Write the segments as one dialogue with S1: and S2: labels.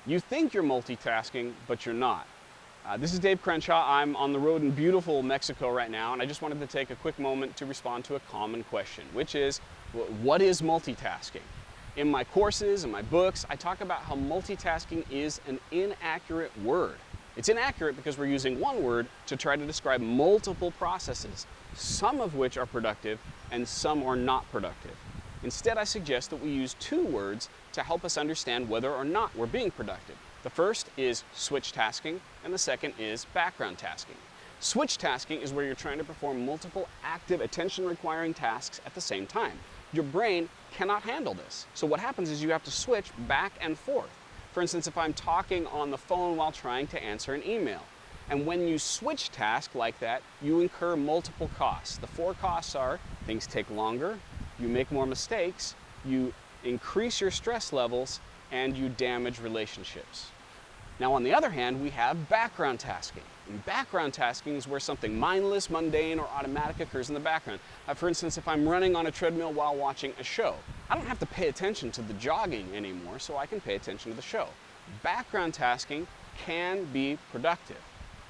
S1: You think you're multitasking, but you're not. This is Dave Crenshaw. I'm on the road in beautiful Mexico right now, and I just wanted to take a quick moment to respond to a common question, which is, what is multitasking? In my courses and my books, I talk about how multitasking is an inaccurate word. It's inaccurate because we're using one word to try to describe multiple processes, some of which are productive and some are not productive. Instead, I suggest that we use two words to help us understand whether or not we're being productive. The first is switch tasking, and the second is background tasking. Switch tasking is where you're trying to perform multiple active, attention-requiring tasks at the same time. Your brain cannot handle this. So what happens is you have to switch back and forth. For instance, if I'm talking on the phone while trying to answer an email, and when you switch task like that, you incur multiple costs. The four costs are: things take longer, you make more mistakes, you increase your stress levels, and you damage relationships. Now, on the other hand, we have background tasking. And background tasking is where something mindless, mundane, or automatic occurs in the background. For instance, if I'm running on a treadmill while watching a show, I don't have to pay attention to the jogging anymore, so I can pay attention to the show. Background tasking can be productive.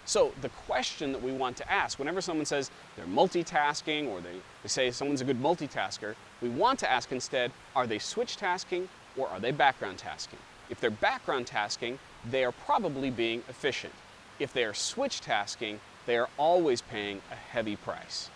S1: So the question that we want to ask, whenever someone says they're multitasking or they say someone's a good multitasker, we want to ask instead, are they switch tasking or are they background tasking? If they're background tasking, they are probably being efficient. If they are switch tasking, they are always paying a heavy price.